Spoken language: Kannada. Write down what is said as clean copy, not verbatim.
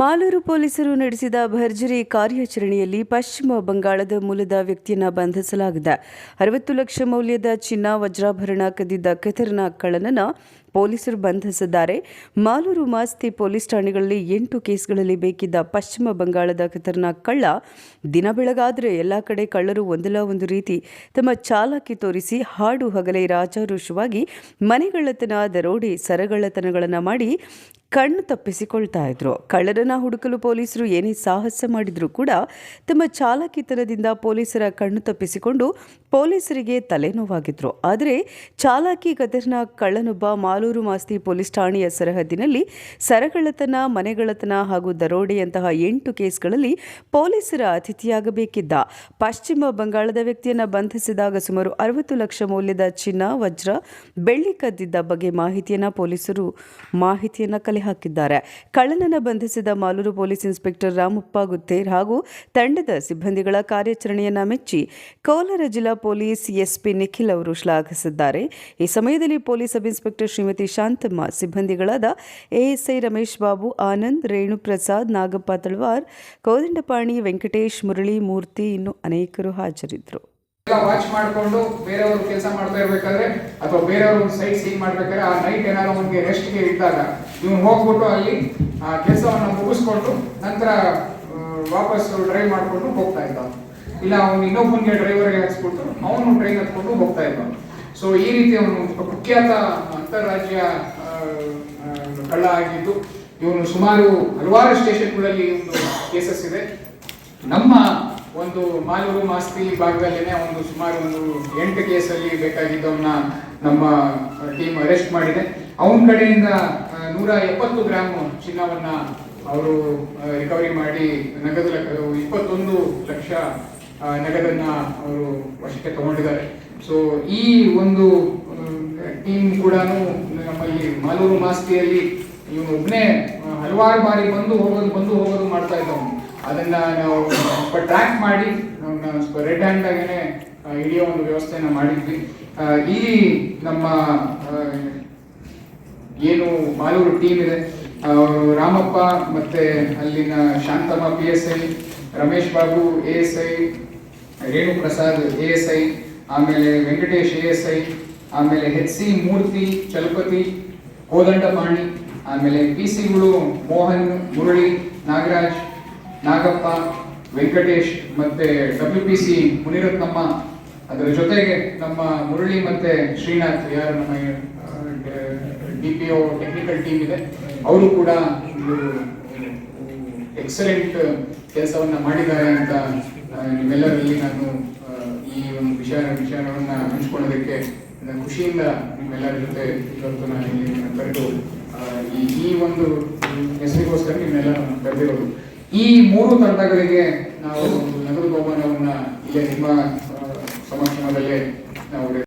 ಮಾಲೂರು ಪೊಲೀಸರು ನಡೆಸಿದ ಭರ್ಜರಿ ಕಾರ್ಯಾಚರಣೆಯಲ್ಲಿ ಪಶ್ಚಿಮ ಬಂಗಾಳದ ಮೂಲದ ವ್ಯಕ್ತಿಯನ್ನು ಬಂಧಿಸಲಾಗಿದೆ. 60 ಲಕ್ಷ ಮೌಲ್ಯದ ಚಿನ್ನ, ವಜ್ರಾಭರಣ ಕದ್ದಿದ್ದ ಖತರ್ನಾಕ್ ಕಳ್ಳನನ್ನು ಪೊಲೀಸರು ಬಂಧಿಸಿದ್ದಾರೆ. ಮಾಲೂರು ಮಾಸ್ತಿ ಪೊಲೀಸ್ ಠಾಣೆಗಳಲ್ಲಿ 8 ಕೇಸ್ಗಳಲ್ಲಿ ಬೇಕಿದ್ದ ಪಶ್ಚಿಮ ಬಂಗಾಳದ ಖತರ್ನಾಕ್ ಕಳ್ಳ ದಿನ ಬೆಳಗಾದರೆ ಎಲ್ಲ ಕಡೆ ಕಳ್ಳರು ಒಂದಲ್ಲ ಒಂದು ರೀತಿ ತಮ್ಮ ಚಾಲಾಕಿ ತೋರಿಸಿ ಹಾಡು ಹಗಲೇ ರಾಜಾರೋಷವಾಗಿ ಮನೆಗಳ್ಳತನ, ದರೋಡೆ, ಸರಗಳ್ಳತನಗಳನ್ನು ಮಾಡಿ ಕಣ್ಣು ತಪ್ಪಿಸಿಕೊಳ್ತಾ ಇದ್ರು. ಕಳ್ಳರನ್ನ ಹುಡುಕಲು ಪೊಲೀಸರು ಏನೇ ಸಾಹಸ ಮಾಡಿದರೂ ಕೂಡ ತಮ್ಮ ಚಾಲಾಕಿತನದಿಂದ ಪೊಲೀಸರ ಕಣ್ಣು ತಪ್ಪಿಸಿಕೊಂಡು ಪೊಲೀಸರಿಗೆ ತಲೆನೋವಾಗಿದ್ರು. ಆದರೆ ಚಾಲಾಕಿ ಖತರ್ನಾಕ್ ಕಳ್ಳನೊಬ್ಬ ಮಾಲೂರು ಮಾಸ್ತಿ ಪೊಲೀಸ್ ಠಾಣೆಯ ಸರಹದ್ದಿನಲ್ಲಿ ಸರಗಳ್ಳತನ, ಮನೆಗಳ್ಳತನ ಹಾಗೂ ದರೋಡೆಯಂತಹ 8 ಕೇಸ್ಗಳಲ್ಲಿ ಪೊಲೀಸರ ಅತಿಥಿಯಾಗಬೇಕಿದ್ದ. ಪಶ್ಚಿಮ ಬಂಗಾಳದ ವ್ಯಕ್ತಿಯನ್ನು ಬಂಧಿಸಿದಾಗ ಸುಮಾರು 60 ಲಕ್ಷ ಮೌಲ್ಯದ ಚಿನ್ನ, ವಜ್ರ, ಬೆಳ್ಳಿ ಕದ್ದಿದ್ದ ಬಗ್ಗೆ ಪೊಲೀಸರು ಮಾಹಿತಿಯನ್ನು ಕಲೆ ಹಾಕಿದ್ದಾರೆ. ಕಳ್ಳನನ್ನು ಬಂಧಿಸಿದ ಮಾಲೂರು ಪೊಲೀಸ್ ಇನ್ಸ್ಪೆಕ್ಟರ್ ರಾಮಪ್ಪ ಗುತ್ತೇರ್ ಹಾಗೂ ತಂಡದ ಸಿಬ್ಬಂದಿಗಳ ಕಾರ್ಯಾಚರಣೆಯನ್ನು ಮೆಚ್ಚಿ ಕೋಲಾರ ಜಿಲ್ಲಾ ಪೊಲೀಸ್ ಎಸ್ಪಿ ನಿಖಿಲ್ ಅವರು ಶ್ಲಾಘಿಸಿದ್ದಾರೆ. ಈ ಸಮಯದಲ್ಲಿ police sub inspector Shrimati Shanthamma, ಸಿಬ್ಬಂದಿಗಳಾದ ಎಎಸ್ಐ ರಮೇಶ್ ಬಾಬು, ಆನಂದ್, ರೇಣು ಪ್ರಸಾದ್, ನಾಗಪ್ಪ ತಳವಾರ್, ಕೋದಂಡಪಾಣಿ, ವೆಂಕಟೇಶ್, ಮುರಳಿ, ಮೂರ್ತಿ ಇನ್ನು ಅನೇಕರು ಹಾಜರಿದ್ದರು. ವಾಚ್ ಮಾಡಿಕೊಂಡು ಬೇರೆಯವರು ಕೆಲಸ ಮಾಡ್ತಾ ಇರ್ಬೇಕಾದ್ರೆ ಅಥವಾ ಬೇರೆಯವರು ಒಂದು ಸೈಟ್ ಸೀನ್ ಮಾಡ್ಬೇಕಾದ್ರೆ ಆ ನೈಟ್ ಏನಾದ್ರು ಅವನಿಗೆ ರೆಸ್ಟ್ಗೆ ಇದ್ದಾಗ ಇವನು ಹೋಗ್ಬಿಟ್ಟು ಅಲ್ಲಿ ಆ ಕೆಲಸವನ್ನು ಮುಗಿಸ್ಕೊಂಡು ನಂತರ ವಾಪಸ್ ಡ್ರೈವ್ ಮಾಡಿಕೊಂಡು ಹೋಗ್ತಾ ಇದ್ದ. ಇಲ್ಲ ಅವನು ಇನ್ನೊಬ್ಬನಿಗೆ ಡ್ರೈವರ್ಗೆ ಹಾಕ್ಸ್ಬಿಟ್ಟು ಅವನು ಟ್ರೈನ್ ಹತ್ಕೊಂಡು ಹೋಗ್ತಾ ಇದ್ದ. ಸೊ ಈ ರೀತಿ ಅವನು ಕುಖ್ಯಾತ ಅಂತಾರಾಜ್ಯ ಕಳ್ಳ ಆಗಿದ್ದು ಇವನು ಸುಮಾರು ಹಲವಾರು ಸ್ಟೇಷನ್ಗಳಲ್ಲಿ ಒಂದು ಕೇಸಸ್ ಇದೆ. ನಮ್ಮ ಒಂದು ಮಾಲೂರು ಮಾಸ್ತಿ ಭಾಗದಲ್ಲಿನೇ ಒಂದು ಸುಮಾರು 8 ಕೇಸಲ್ಲಿ ಬೇಕಾಗಿದ್ದವನ್ನ ನಮ್ಮ ಟೀಮ್ ಅರೆಸ್ಟ್ ಮಾಡಿದೆ. ಅವನ ಕಡೆಯಿಂದ 170 ಗ್ರಾಮ್ ಚಿನ್ನವನ್ನ ಅವರು ರಿಕವರಿ ಮಾಡಿ ನಗದು 21 ಲಕ್ಷ ನಗದನ್ನ ಅವರು ವಶಕ್ಕೆ ತಗೊಂಡಿದ್ದಾರೆ. ಸೊ ಈ ಒಂದು ಟೀಮ್ ಕೂಡ ನಮ್ಮಲ್ಲಿ ಮಾಲೂರು ಮಾಸ್ತಿಯಲ್ಲಿ ಇವನು ಒಬ್ಬನೇ ಹಲವಾರು ಬಾರಿ ಬಂದು ಹೋಗೋದು ಮಾಡ್ತಾ ಇದ್ದವನು. ಅದನ್ನ ನಾವು ಟ್ರ್ಯಾಕ್ ಮಾಡಿ ರೆಡ್ ಹ್ಯಾಂಡ್ ಆಗೇನೆ ಹಿಡಿಯೋ ಒಂದು ವ್ಯವಸ್ಥೆನ ಮಾಡಿದ್ವಿ. ಈ ನಮ್ಮ ಏನು ಮಾಲೂರು ಟೀಮ್ ಇದೆ, ರಾಮಪ್ಪ ಮತ್ತೆ ಅಲ್ಲಿನ ಶಾಂತಮ್ಮ PSI, ರಮೇಶ್ ಬಾಬು ASI, ರೇಣು ಪ್ರಸಾದ್ ASI, ಆಮೇಲೆ ವೆಂಕಟೇಶ್ ASI, ಆಮೇಲೆ HC ಮೂರ್ತಿ, ಚಲಪತಿ, ಕೋದಂಡಪಾಣಿ, ಆಮೇಲೆ PCಗಳು ಮೋಹನ್, ಮುರಳಿ, ನಾಗರಾಜ್, ನಾಗಪ್ಪ, ವೆಂಕಟೇಶ್ ಮತ್ತೆ WPC ಮುನಿರತ್ನಮ್ಮ, ಅದರ ಜೊತೆಗೆ ನಮ್ಮ ಮುರಳಿ ಮತ್ತೆ ಶ್ರೀನಾಥ್, ಯಾರು ನಮ್ಮ DPO ಟೆಕ್ನಿಕಲ್ ಟೀಮ್ ಇದೆ, ಅವರು ಕೂಡ ಎಕ್ಸಲೆಂಟ್ ಕೆಲಸವನ್ನ ಮಾಡಿದ್ದಾರೆ ಅಂತ ನಿಮ್ಮೆಲ್ಲರಲ್ಲಿ ನಾನು ಈ ಒಂದು ವಿಷಯವನ್ನ ಹಂಚ್ಕೊಳ್ಳೋದಕ್ಕೆ ಖುಷಿಯಿಂದ ನಿಮ್ಮೆಲ್ಲರ ಜೊತೆ ಇವತ್ತು ನಾನು ಇಲ್ಲಿ ಕರೆದು ಈ ಒಂದು ಹೆಸರಿಗೋಸ್ಕರ ನಿಮ್ಮೆಲ್ಲ ಕರೆದಿರೋದು. ಈ 3 ತಂಡಗಳಿಗೆ ನಾವು ನಗದು ಬಹುಮಾನವನ್ನ ಇಲ್ಲೇ ನಿಮ್ಮ